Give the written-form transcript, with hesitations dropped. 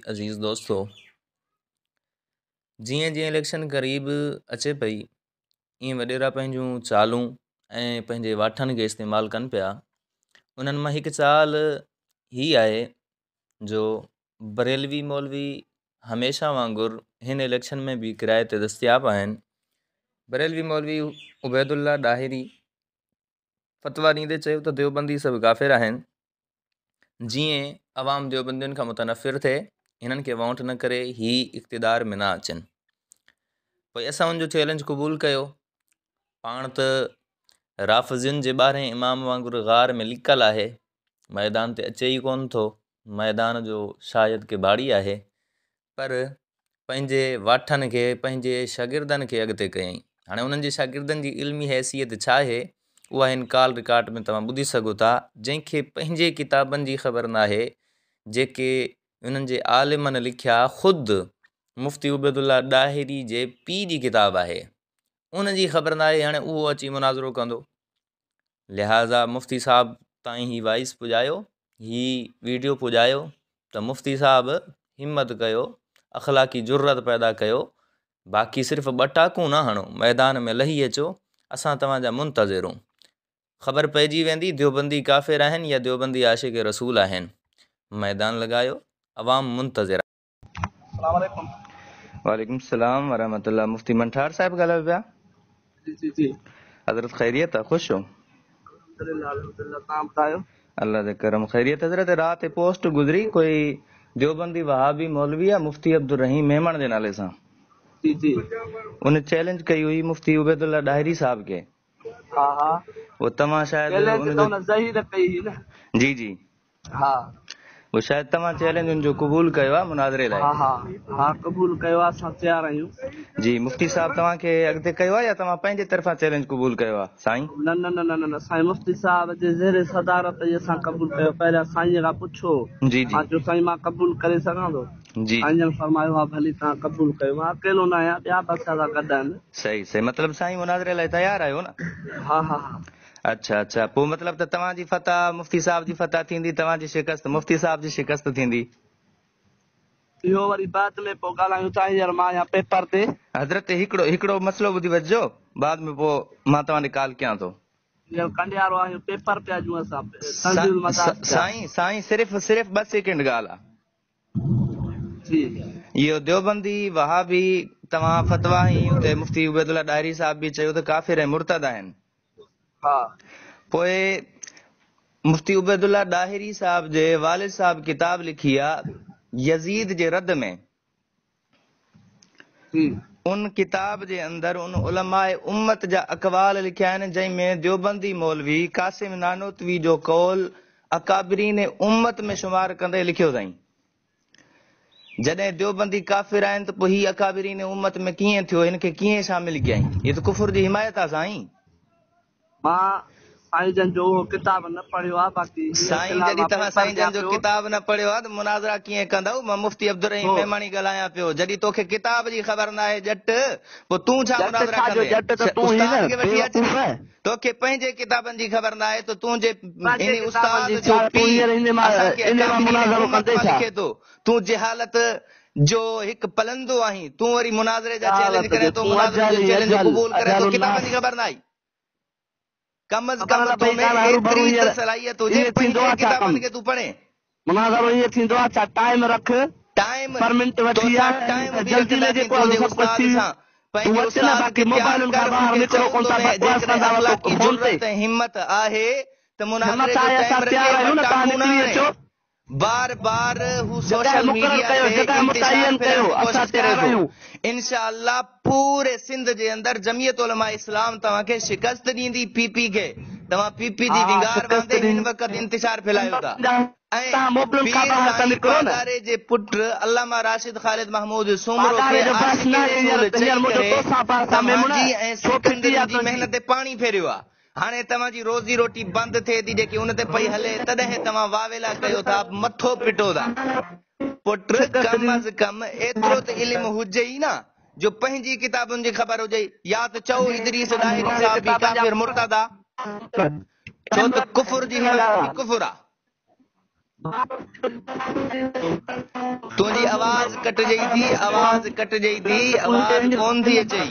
अज़ीज़ दोस्तों, जीअं जीअं इलेक्शन क़रीब अचे पई ईअं वॾेरा पंहिंजूं चालूं ऐं पंहिंजे वाठनि खे इस्तेमालु कनि पिया। उन्हनि मां हिकु चाल हीअ आहे जो बरेलवी मौलवी हमेशह वांगुरु हिन इलेक्शन में भी किराए ते दस्तियाब आहिनि। बरेलवी मौलवी उबैदुल्ला ॾाहिरी फ़तवा ॾींदे चयो त देवबंदी सभु काफ़िर आहिनि। जीअं अवाम देवबंदियुनि खां मुतनफ़िर थिए, हिननि खे वोट न करे ही इक़्तिदार में न अचनि। पोइ असां उनजो चैलेंज क़बूल कयो। पाण त राफ़िज़ियुनि जे 12 इमाम वांगुरु गार में लिकल आहे, मैदान ते अचे ई कोन थो, मैदान जो शायदि के बाड़ी आहे, पर पंहिंजे वाठनि खे पंहिंजे शागिर्दनि खे अॻिते कयईं। हाणे उन्हनि जे शागिर्दनि जी इल्मी हैसियत छा आहे उहा हिन कॉल रिकॉर्ड में तव्हां ॿुधी सघो था। जंहिंखे पंहिंजे किताबनि जी ख़बर नाहे, जेके उन्हनि जे आलिमनि लिखिया, ख़ुदि मुफ़्ती उबैदुल्ला ॾाहिरी जे पीउ जी किताब आहे, उन जी ख़बर नाहे। हाणे उहो अची मुनाज़रो कंदो, लिहाज़ा मुफ़्ती साहब ताईं ही वॉइस पुॼायो, ही वीडियो पुॼायो त मुफ़्ती साहब हिम्मत कयो, अख़लाक़ी जुर्रत पैदा कयो, बाक़ी सिर्फ़ु ॿ टाकूं न हणो, मैदान में लही अचो, असां तव्हांजा मुंतज़िर आहियूं। ख़बर पइजी वेंदी देवबंदी काफ़िर आहिनि या देवबंदी आशिक़ रसूल आहिनि। मैदान लगायो, अवाम मुंतज़िर। अस्सलाम वालेकुम। वालेकुम सलाम वरहमतुल्लाह। मुफ्ती मंठार साहब ॻाल्हायो पिया? जी हज़रत ख़ैरियत आहे? ख़ुश हो? अल्हम्दुलिल्लाह। तव्हां ॿुधायो? अल्लाह जे करम ख़ैरियत। हज़रत रात पोस्ट गुज़री, कोई देवबंदी वहाबी मौलवी आहे मुफ्ती अब्दुल रहीम मेमण जे नाले सां, जी उन चैलेंज कई हुई मुफ्ती उबैदुल्ला ॾाहिरी साहब खे। हा वो तव्हां शायदि चैलेंज तो न ज़हीर कई ही न। जी हा वो शायदि तव्हां चैलेंज उनजो क़बूल कयो आहे मुनाज़रे लाइ। हा क़बूल कयो आहे, असां तयार आहियूं। जी मुफ्ती साहब तव्हांखे अॻिते कयो आहे या तव्हां पंहिंजे तरफ़ां चैलेंज क़बूल कयो आहे? साईं न साईं मुफ्ती साहब जे ज़ेरे सदारत जे असां क़बूल कयो। पहिरियां साईं खां पुछो, जी मां चयो साईं मां क़बूल करे सघां थो? जी साईं जन फरमायो हा भली तव्हां क़बूल कयो। मां अकेलो न आहियां, ॿिया बि असां सां गॾु आहिनि। सही मतिलबु साईं मुनाज़रे लाइ तयार आहियो न? हा अच्छा पोइ मतिलबु त तव्हांजी फतह मुफ्ती साहब जी फतह थींदी, तव्हांजी शिकस्त मुफ्ती साहब जी शिकस्त थींदी। इहो वरी बाद में पोइ ॻाल्हायूं। साईं यार मां यहाँ पेपर ते हज़रत हिकिड़ो मसलो ॿुधी वठिजो, बाद में पोइ मां तव्हांखे कॉल कयां थो। कंडियारो आहियूं, पेपर पिया ॾियूं असां, तंज़ील मदाद पिया। साईं सिर्फ़ु 2 सेकेंड ॻाल्हि आहे। जी इहो देवबंदी वहाबी तव्हां फतवा ही उते मुफ्ती उबैदुल्ला ॾाहिरी साहब बि चयो त काफ़िर ऐं मुर्तद आहिनि। हा पोइ मुफ्ती उबैदुल्ला ॾाहिरी साहब जे वालिद साहब किताब लिखी आहे यज़ीद जे रद में। उन किताब जे अंदर उन उलमाए उम्मत जा अक़वाल लिखिया आहिनि, जंहिंमें देवबंदी मौलवी कासिम नानोतवी जो कौल अकाबरीन उम्मत में शुमार कंदे लिखियो अथई। जॾहिं देवबंदी काफ़िर आहिनि त पोइ ही अकाबरीन उम्मत में कीअं थियो, हिन खे कीअं शामिल कयईं? इहो त कुफर जी हिमायत आहे साईं। मां साईं जन जो किताब न पढ़ियो आहे, बाक़ी साईं जॾहिं तव्हां साईं जन जो किताब न पढ़ियो आहे त मुनाज़रा कीअं कंदव? मां मुफ्ती अब्दुल रहीम मेमणी ॻाल्हायां पियो। जॾहिं तोखे किताब जी ख़बर न आहे ॼट, पोइ तूं छा मुनाज़रा कंदे? उस्ताद खे वठी अच। तोखे पंहिंजे किताबनि जी ख़बर न आहे त तूं जे हिन उस्ताद जो पीउ असांखे अकाबरीन उम्मत मां लिखे थो, तूं जहालत जो हिकु पलंदो आहीं, तूं वरी मुनाज़रे जा चैलेंज करे थो, मुनाज़रे जो चैलेंज क़बूल करे थो, किताबनि जी ख़बर न आई। कम अज कम तो में एतिरी त सलाहियत हुजे, पंहिंजे किताबनि खे तूं पढ़े। मुनाज़रो ईअं थींदो आहे, छा टाइम रख, टाइम पर मिंट वठी आ, टाइम बि जल्दी में रखंदासीं जेको तुंहिंजे आहे सभु कुझु उस्ताद थी सां। पंहिंजे उस्ताद खे तयार कर, उनखे चऊं तो जेकॾहिं अख़लाक़ी जुर्रत ऐं हिम्मत आहे त मुनाज़रे जो टाइम रखे, पर टाकू न हणे। बार हू सोशल मीडिया ते इंतिशार फैलाइण जी कोशिश करे थो। इंशाअल्लाह पूरे सिंध जे अंदर जमियत उलमा इस्लाम तव्हांखे शिकस्त ॾींदी। पीपी खे तव्हां पीपी जी विंगार बांधे हिन वक़्त इंतिशार फैलायो था। ऐं पीर साईं बाज़ारे जे पुट अल्लामा राशिद ख़ालिद महमूद सुमरो खे आशिक़ रसूल चई करे तव्हांजी ऐं सिकंदरनि जी महिनत ते पाणी फेरियो आहे। हाणे तव्हांजी रोज़ी रोटी बंदि थिए थी, जेकी उन ते पई हले, तॾहिं तव्हां वावेला कयो था, मथो पिटो था। पुट कम अज कम एतिरो त इल्मु हुजे ई न, जो पंहिंजी किताबुनि जी ख़बर हुजे। या त चओ इदरीस ॾाहिरी साहब बि काफ़िर मुर्तद आहे, छो त कुफर जी हिमायत बि कुफर आहे। तुझी आवाज़ कटजई थी, आवाज़ कटजई थी, आवाज़ कोन थी अचई।